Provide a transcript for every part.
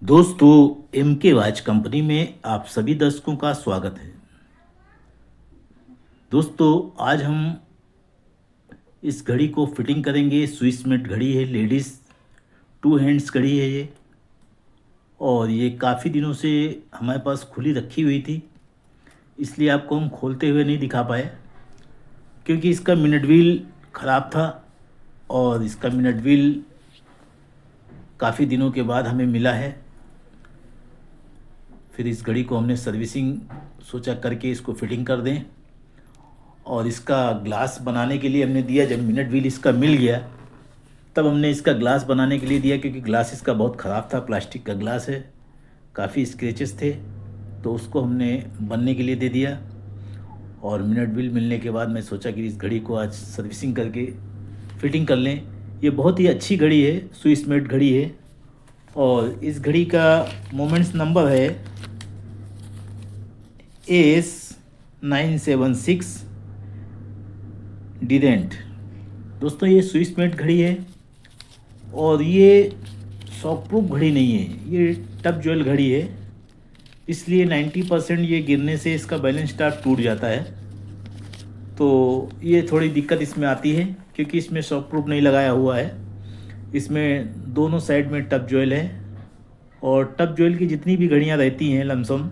दोस्तों, एम के watch company में आप सभी दर्शकों का स्वागत है। दोस्तों, आज हम इस घड़ी को फिटिंग करेंगे। स्विस मेट घड़ी है, लेडीज़ 2 हैंड्स घड़ी है ये। और ये काफ़ी दिनों से हमारे पास खुली रखी हुई थी, इसलिए आपको हम खोलते हुए नहीं दिखा पाए, क्योंकि इसका मिनट व्हील ख़राब था। और इसका मिनट व्हील काफ़ी दिनों के बाद हमें मिला है। फिर इस घड़ी को हमने सर्विसिंग सोचा करके इसको फिटिंग कर दें। और इसका ग्लास बनाने के लिए हमने दिया, जब मिनट व्हील इसका मिल गया तब हमने इसका ग्लास बनाने के लिए दिया, क्योंकि ग्लास इसका बहुत ख़राब था। प्लास्टिक का ग्लास है, काफ़ी स्क्रैचेस थे, तो उसको हमने बनने के लिए दे दिया। और मिनट व्हील मिलने के बाद मैं सोचा कि इस घड़ी को आज सर्विसिंग करके फिटिंग कर लें। ये बहुत ही अच्छी घड़ी है, स्विस मेट घड़ी है। और इस घड़ी का मोमेंट्स नंबर है AS976 डिडेंट। दोस्तों, ये स्विस मेट घड़ी है और ये शॉक प्रूफ घड़ी नहीं है, ये टप ज्वेल घड़ी है। इसलिए 90% ये गिरने से इसका बैलेंस स्टार टूट जाता है। तो ये थोड़ी दिक्कत इसमें आती है, क्योंकि इसमें शॉक प्रूफ नहीं लगाया हुआ है। इसमें दोनों साइड में टप ज्वेल है। और टप ज्वेल की जितनी भी घड़ियाँ रहती हैं लमसम,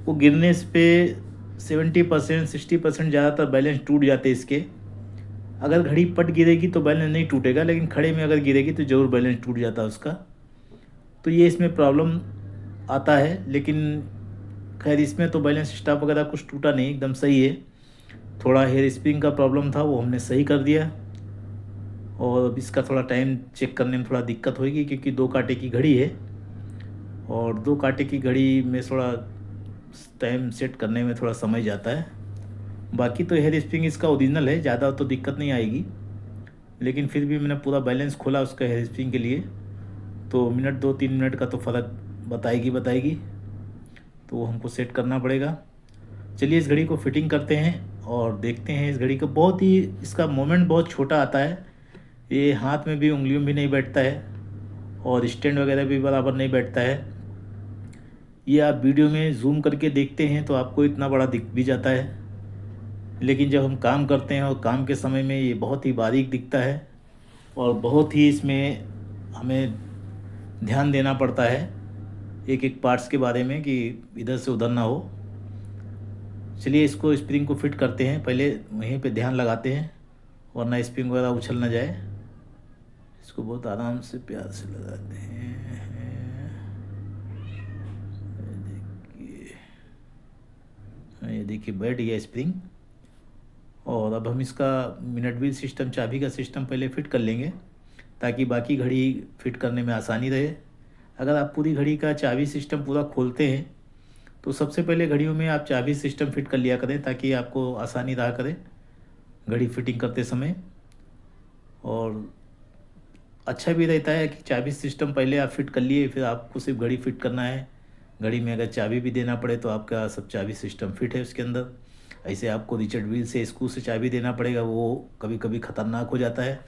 वो गिरने पे 70% 60% ज़्यादातर बैलेंस टूट जाते हैं इसके। अगर घड़ी पट गिरेगी तो बैलेंस नहीं टूटेगा, लेकिन खड़े में अगर गिरेगी तो ज़रूर बैलेंस टूट जाता है उसका। तो ये इसमें प्रॉब्लम आता है। लेकिन खैर, इसमें तो बैलेंस स्टाफ वगैरह कुछ टूटा नहीं, एकदम सही है। थोड़ा हेयर स्प्रिंग का प्रॉब्लम था, वो हमने सही कर दिया। और अब इसका थोड़ा टाइम चेक करने में थोड़ा दिक्कत होगी, क्योंकि 2 कांटे की घड़ी है। और 2 कांटे की घड़ी में थोड़ा टाइम सेट करने में थोड़ा समय जाता है। बाकी तो हेयर स्प्रिंग इसका ओरिजिनल है, ज़्यादा तो दिक्कत नहीं आएगी। लेकिन फिर भी मैंने पूरा बैलेंस खोला उसका हेयर स्प्रिंग के लिए, तो 2-3 मिनट का तो फ़र्क बताएगी। तो वो हमको सेट करना पड़ेगा। चलिए इस घड़ी को फिटिंग करते हैं और देखते हैं। इस घड़ी का बहुत ही, इसका मोमेंट बहुत छोटा आता है। ये हाथ में भी, उंगलियों में भी नहीं बैठता है, और स्टैंड वगैरह भी बराबर नहीं बैठता है। ये आप वीडियो में जूम करके देखते हैं तो आपको इतना बड़ा दिख भी जाता है, लेकिन जब हम काम करते हैं और काम के समय में ये बहुत ही बारीक दिखता है। और बहुत ही इसमें हमें ध्यान देना पड़ता है एक एक पार्ट्स के बारे में, कि इधर से उधर ना हो। चलिए इसको, स्प्रिंग को फिट करते हैं। पहले वहीं पे ध्यान लगाते हैं, वरना स्प्रिंग वगैरह उछल ना जाए। इसको बहुत आराम से, प्यार से लगाते हैं। ये देखिए बैठ गया स्प्रिंग। और अब हम इसका मिनट व्हील सिस्टम, चाबी का सिस्टम पहले फिट कर लेंगे, ताकि बाकी घड़ी फिट करने में आसानी रहे। अगर आप पूरी घड़ी का चाबी सिस्टम पूरा खोलते हैं तो सबसे पहले घड़ियों में आप चाबी सिस्टम फिट कर लिया करें, ताकि आपको आसानी रहा करे घड़ी फिटिंग करते समय। और अच्छा भी रहता है कि चाबी सिस्टम पहले आप फिट कर लिए, फिर आपको सिर्फ घड़ी फिट करना है। घड़ी में अगर चाबी भी देना पड़े तो आपका सब चाबी सिस्टम फिट है उसके अंदर। ऐसे आपको रिचर्ड व्हील से, स्क्रू से चाबी देना पड़ेगा, वो कभी कभी ख़तरनाक हो जाता है।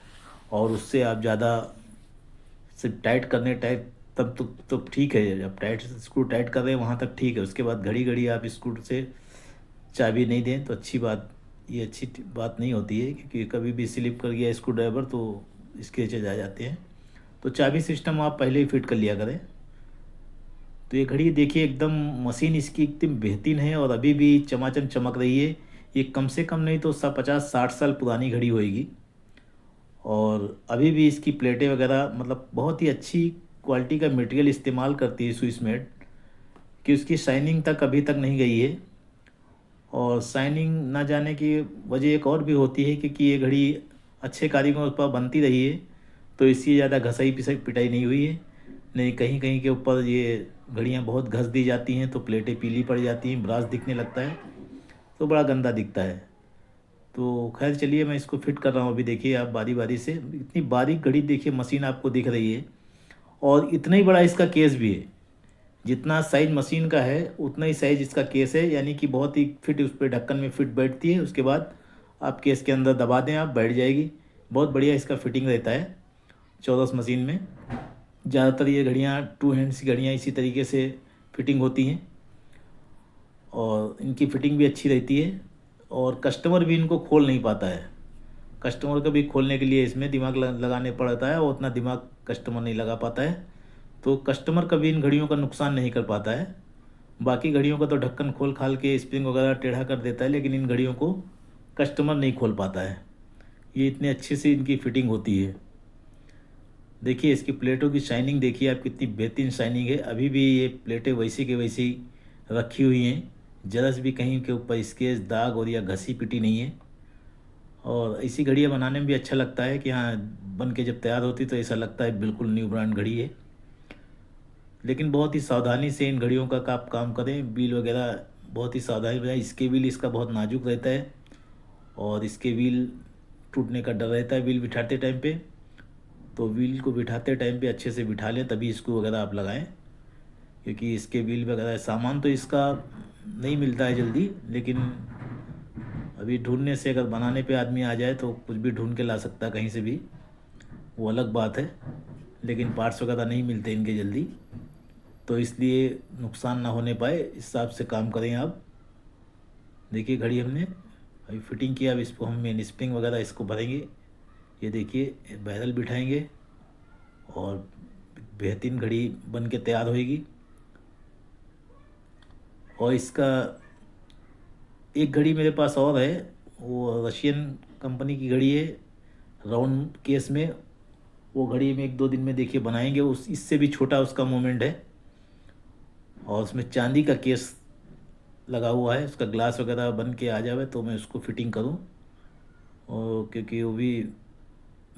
और उससे आप ज़्यादा सिर्फ टाइट करने, टाइट तब तो ठीक है, जब टाइट स्क्रू टाइट कर रहे हैं वहाँ तक ठीक है। उसके बाद घड़ी घड़ी आप स्क्रू से चाबी नहीं दें तो अच्छी बात, ये अच्छी बात नहीं होती है, क्योंकि कभी भी स्लिप कर गया स्क्रू ड्राइवर तो स्क्रैचेज आ जाते हैं। तो चाबी सिस्टम आप पहले ही फिट कर लिया करें। तो ये घड़ी देखिए, एकदम मशीन इसकी एकदम बेहतरीन है और अभी भी चमाचम चमक रही है। ये कम से कम नहीं तो 50-60 साल पुरानी घड़ी होएगी। और अभी भी इसकी प्लेटें वगैरह, मतलब बहुत ही अच्छी क्वालिटी का मटेरियल इस्तेमाल करती है स्विस मेट, कि उसकी शाइनिंग तक अभी तक नहीं गई है। और शाइनिंग ना जाने की वजह एक और भी होती है, क्योंकि ये घड़ी अच्छे कारीगरों पर बनती रही है, तो इसकी ज़्यादा घसाई पिटाई नहीं हुई है। नहीं, कहीं कहीं के ऊपर ये घड़ियाँ बहुत घस दी जाती हैं तो प्लेटें पीली पड़ जाती हैं, ब्रास दिखने लगता है, तो बड़ा गंदा दिखता है। तो खैर चलिए, मैं इसको फिट कर रहा हूँ। अभी देखिए आप बारी बारी से, इतनी बारीक घड़ी देखिए, मशीन आपको दिख रही है। और इतना ही बड़ा इसका केस भी है, जितना साइज मशीन का है उतना ही साइज इसका केस है। यानी कि बहुत ही फिट, उस पर ढक्कन में फिट बैठती है। उसके बाद आप केस के अंदर दबा दें, आप बैठ जाएगी। बहुत बढ़िया इसका फिटिंग रहता है चौरस मशीन में। ज़्यादातर ये घड़ियाँ 2 हैंड्स की घड़ियाँ इसी तरीके से फिटिंग होती हैं और इनकी फिटिंग भी अच्छी रहती है और कस्टमर भी इनको खोल नहीं पाता है। कस्टमर को भी खोलने के लिए इसमें दिमाग लगाने पड़ता है और उतना दिमाग कस्टमर नहीं लगा पाता है, तो कस्टमर कभी इन घड़ियों का नुकसान नहीं कर पाता है। बाकी घड़ियों का तो ढक्कन खोल खाल के स्प्रिंग वगैरह टेढ़ा कर देता है, लेकिन इन घड़ियों को कस्टमर नहीं खोल पाता है। ये इतने अच्छे से इनकी फिटिंग होती है। देखिए इसकी प्लेटों की शाइनिंग देखिए आप, कितनी बेहतरीन शाइनिंग है। अभी भी ये प्लेटें वैसी के वैसी रखी हुई हैं, जरा भी कहीं के ऊपर स्केच दाग और या घसी पिटी नहीं है। और ऐसी घड़ियाँ बनाने में भी अच्छा लगता है कि हाँ, बन के जब तैयार होती तो ऐसा लगता है बिल्कुल न्यू ब्रांड घड़ी है। लेकिन बहुत ही सावधानी से इन घड़ियों का आप काम करें, व्हील वगैरह बहुत ही सावधानी बनाए। इसके व्हील इसका बहुत नाजुक रहता है और इसके व्हील टूटने का डर रहता है व्हील बिठाते टाइम पे, तो व्हील को बिठाते टाइम पे अच्छे से बिठा लें तभी इसको वगैरह आप लगाएं, क्योंकि इसके व्हील वगैरह सामान तो इसका नहीं मिलता है जल्दी, लेकिन अभी ढूंढने से अगर बनाने पे आदमी आ जाए तो कुछ भी ढूंढ के ला सकता है कहीं से भी, वो अलग बात है। लेकिन पार्ट्स वगैरह नहीं मिलते इनके जल्दी, तो इसलिए नुकसान ना होने पाए इस हिसाब से काम करें आप। देखिए घड़ी हमने अभी फिटिंग किया, अब इसको हम मेन स्प्रिंग वगैरह इसको भरेंगे। ये देखिए बैरल बिठाएंगे और बेहतरीन घड़ी बन के तैयार होएगी। और इसका एक घड़ी मेरे पास और है, वो रशियन कंपनी की घड़ी है, राउंड केस में। वो घड़ी में 1-2 दिन में देखिए बनाएंगे, उस इससे भी छोटा उसका मोमेंट है और उसमें चांदी का केस लगा हुआ है। उसका ग्लास वगैरह बन के आ जावे तो मैं उसको फिटिंग करूं, और क्योंकि वो भी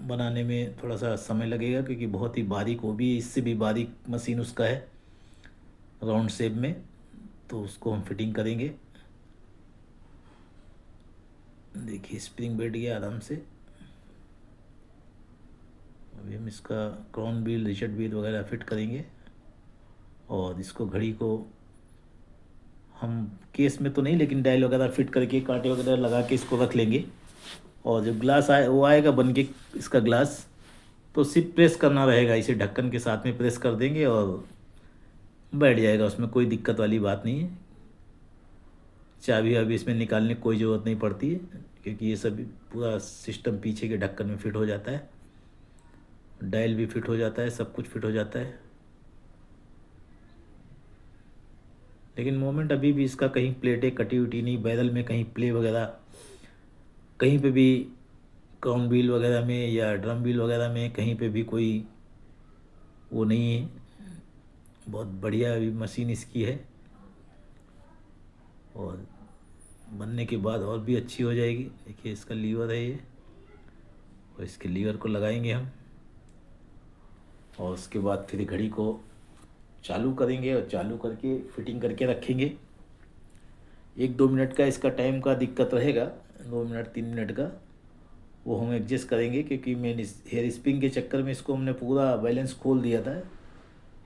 बनाने में थोड़ा सा समय लगेगा, क्योंकि बहुत ही बारीक, वो भी इससे भी बारीक मशीन उसका है राउंड शेप में, तो उसको हम फिटिंग करेंगे। देखिए स्प्रिंग बैठ गया आराम से। अभी हम इसका क्राउन व्हील रिचर्ड व्हील वगैरह फिट करेंगे और इसको घड़ी को हम केस में तो नहीं, लेकिन डायल वगैरह फिट करके कांटे वगैरह लगा के इसको रख लेंगे। और जब ग्लास आए वो आएगा बन के इसका ग्लास, तो सिर्फ प्रेस करना रहेगा, इसे ढक्कन के साथ में प्रेस कर देंगे और बैठ जाएगा, उसमें कोई दिक्कत वाली बात नहीं है। चाबी अभी इसमें निकालने की कोई ज़रूरत नहीं पड़ती है, क्योंकि ये सब पूरा सिस्टम पीछे के ढक्कन में फिट हो जाता है, डायल भी फिट हो जाता है, सब कुछ फिट हो जाता है। लेकिन मोमेंट अभी भी इसका कहीं प्लेटें कटी उटी नहीं, बैरल में कहीं प्ले वगैरह कहीं पे भी, क्राउन व्हील वगैरह में या ड्रम व्हील वगैरह में कहीं पे भी कोई वो नहीं है। बहुत बढ़िया अभी मशीन इसकी है और बनने के बाद और भी अच्छी हो जाएगी। देखिए इसका लीवर है ये, और इसके लीवर को लगाएंगे हम और उसके बाद फिर घड़ी को चालू करेंगे और चालू करके फिटिंग करके रखेंगे। 1-2 मिनट का इसका टाइम का दिक्कत रहेगा, 2 मिनट 3 मिनट का, वो हम एडजस्ट करेंगे, क्योंकि मेन हेयर स्प्रिंग के चक्कर में इसको हमने पूरा बैलेंस खोल दिया था।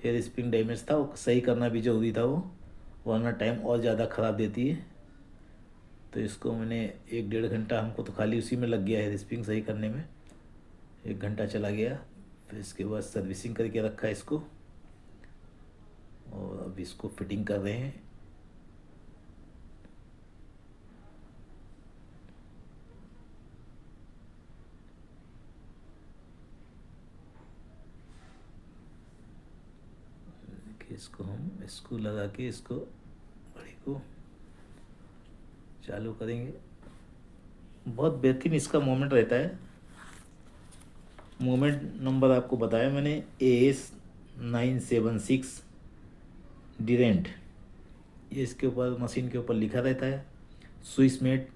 हेयर स्प्रिंग डैमेज था, वो सही करना भी ज़रूरी था वो, वरना टाइम और ज़्यादा ख़राब देती है। तो इसको मैंने 1-1.5 घंटा, हमको तो खाली उसी में लग गया हेयर स्प्रिंग सही करने में, 1 घंटा चला गया। फिर इसके बाद सर्विसिंग करके रखा इसको और अब इसको फिटिंग कर रहे हैं। इसको हम इसको लगा के इसको घड़ी को चालू करेंगे। बहुत बेहतरीन इसका मोमेंट रहता है। मोमेंट नंबर आपको बताया मैंने, AS976 डिरेंट, ये इसके ऊपर मशीन के ऊपर लिखा रहता है स्विस मेट,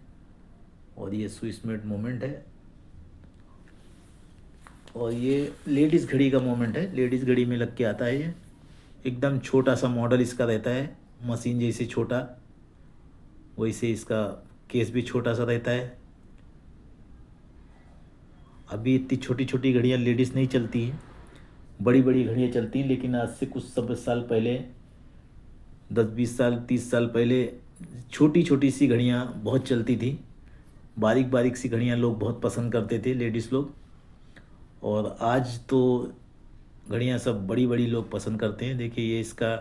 और ये स्विस मेट मोमेंट है। और ये लेडीज़ घड़ी का मोमेंट है, लेडीज़ घड़ी में लग के आता है। ये एकदम छोटा सा मॉडल इसका रहता है, मशीन जैसे छोटा, वैसे इसका केस भी छोटा सा रहता है। अभी इतनी छोटी छोटी घड़ियाँ लेडीज़ नहीं चलती हैं, बड़ी बड़ी घड़ियाँ चलती हैं। लेकिन आज से कुछ सब साल पहले, 10-20 साल 30 साल पहले छोटी छोटी सी घड़ियाँ बहुत चलती थी, बारीक बारीक सी घड़ियाँ लोग बहुत पसंद करते थे लेडीज़ लोग। और आज तो घड़ियाँ सब बड़ी बड़ी लोग पसंद करते हैं। देखिए ये इसका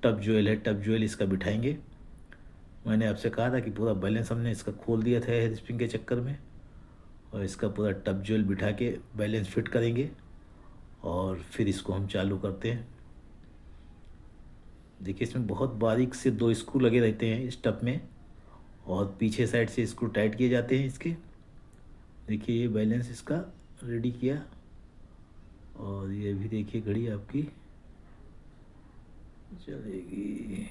टप ज्वेल है, टप ज्वेल इसका बिठाएंगे। मैंने आपसे कहा था कि पूरा बैलेंस हमने इसका खोल दिया था हेयर स्प्रिंग के चक्कर में, और इसका पूरा टप ज्वेल बिठा के बैलेंस फिट करेंगे और फिर इसको हम चालू करते हैं। देखिए इसमें बहुत बारीक से 2 स्क्रू लगे रहते हैं इस टप में, और पीछे साइड से स्क्रू टाइट किए जाते हैं इसके। देखिए ये बैलेंस इसका रेडी किया, और ये भी देखिए घड़ी आपकी चलेगी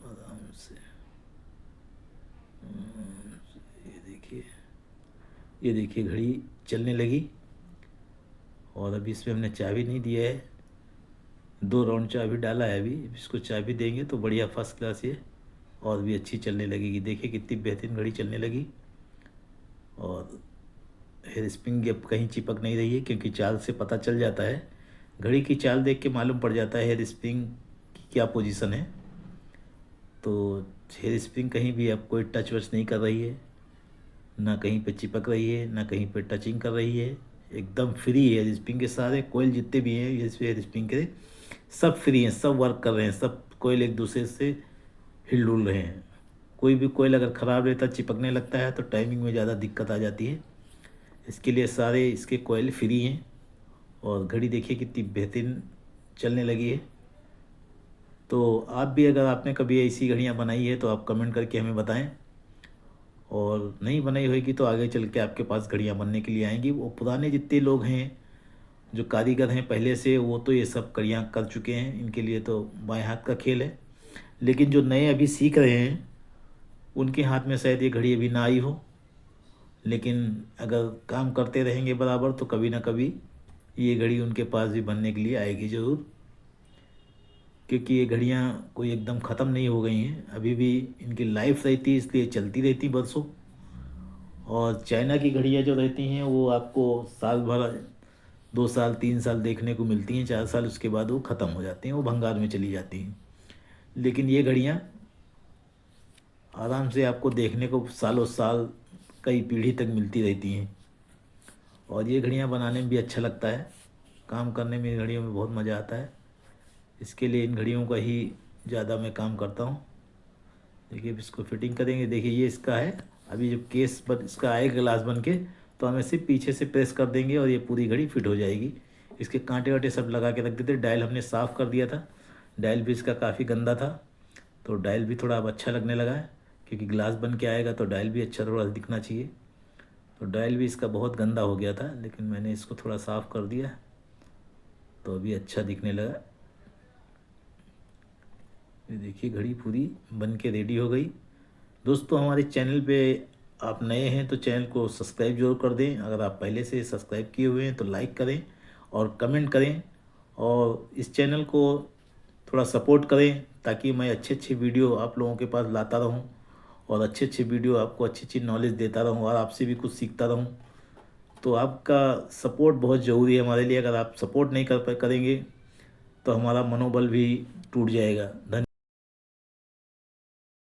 आराम से। ये देखिए घड़ी चलने लगी, और अभी इसमें हमने चाबी नहीं दिया है, 2 राउंड चाबी डाला है। अभी इसको चाबी देंगे तो बढ़िया फर्स्ट क्लास ये और भी अच्छी चलने लगेगी। देखिए कितनी बेहतरीन घड़ी चलने लगी, और हेयर स्प्रिंग अब कहीं चिपक नहीं रही है, क्योंकि चाल से पता चल जाता है, घड़ी की चाल देख के मालूम पड़ जाता है हेयर स्प्रिंग की क्या पोजीशन है। तो हेयर स्प्रिंग कहीं भी अब कोई टच वच नहीं कर रही है, ना कहीं पे चिपक रही है, ना कहीं पे टचिंग कर रही है, एकदम फ्री है। हेयर स्प्रिंग के सारे कोयल जितने भी हैं हेयर स्प्रिंग के सब फ्री हैं, सब वर्क कर रहे हैं, सब कोयल एक दूसरे से हिलडुल रहे हैं। कोई भी कोयल अगर ख़राब रहता चिपकने लगता है तो टाइमिंग में ज़्यादा दिक्कत आ जाती है। इसके लिए सारे इसके कोयल फ्री हैं, और घड़ी देखिए कितनी बेहतरीन चलने लगी है। तो आप भी अगर आपने कभी ऐसी घड़ियाँ बनाई है तो आप कमेंट करके हमें बताएं, और नहीं बनाई होगी तो आगे चल के आपके पास घड़ियाँ बनने के लिए आएंगी। वो पुराने जितने लोग हैं जो कारीगर हैं पहले से, वो तो ये सब घड़ियाँ कर चुके हैं, इनके लिए तो बाएं हाथ का खेल है। लेकिन जो नए अभी सीख रहे हैं उनके हाथ में शायद ये घड़ी अभी ना आई हो, लेकिन अगर काम करते रहेंगे बराबर तो कभी ना कभी ये घड़ी उनके पास भी बनने के लिए आएगी ज़रूर। क्योंकि ये घड़ियाँ कोई एकदम ख़त्म नहीं हो गई हैं, अभी भी इनकी लाइफ रहती है, इसलिए चलती रहती बरसों। और चाइना की घड़ियाँ जो रहती हैं वो आपको साल भर 2 साल 3 साल देखने को मिलती हैं, 4 साल उसके बाद वो ख़त्म हो जाती हैं, वो भंगार में चली जाती हैं। लेकिन ये घड़ियाँ आराम से आपको देखने को सालों साल कई पीढ़ी तक मिलती रहती हैं, और ये घड़ियाँ बनाने में भी अच्छा लगता है, काम करने में घड़ियों में बहुत मज़ा आता है। इसके लिए इन घड़ियों का ही ज़्यादा मैं काम करता हूँ। देखिए इसको फिटिंग करेंगे। देखिए ये इसका है, अभी जब केस बन इसका आएगा ग्लास बन के तो हम इसे पीछे से प्रेस कर देंगे और ये पूरी घड़ी फिट हो जाएगी। इसके कांटे वाटे सब लगा के रख देते। डायल हमने साफ़ कर दिया था, डायल भी इसका काफ़ी गंदा था, तो डायल भी थोड़ा अब अच्छा लगने लगा है, क्योंकि ग्लास बन के आएगा तो डायल भी अच्छा थोड़ा दिखना चाहिए। तो डायल भी इसका बहुत गंदा हो गया था, लेकिन मैंने इसको थोड़ा साफ़ कर दिया तो अभी अच्छा दिखने लगा। ये देखिए घड़ी पूरी बन के रेडी हो गई। दोस्तों हमारे चैनल पे आप नए हैं तो चैनल को सब्सक्राइब जरूर कर दें। अगर आप पहले से सब्सक्राइब किए हुए हैं तो लाइक करें और कमेंट करें, और इस चैनल को थोड़ा सपोर्ट करें, ताकि मैं अच्छे अच्छे वीडियो आप लोगों के पास लाता रहूं, और अच्छे अच्छे वीडियो आपको अच्छी अच्छी नॉलेज देता रहूं, और आपसे भी कुछ सीखता रहूं। तो आपका सपोर्ट बहुत ज़रूरी है हमारे लिए। अगर आप सपोर्ट नहीं करेंगे तो हमारा मनोबल भी टूट जाएगा। धन्यवाद।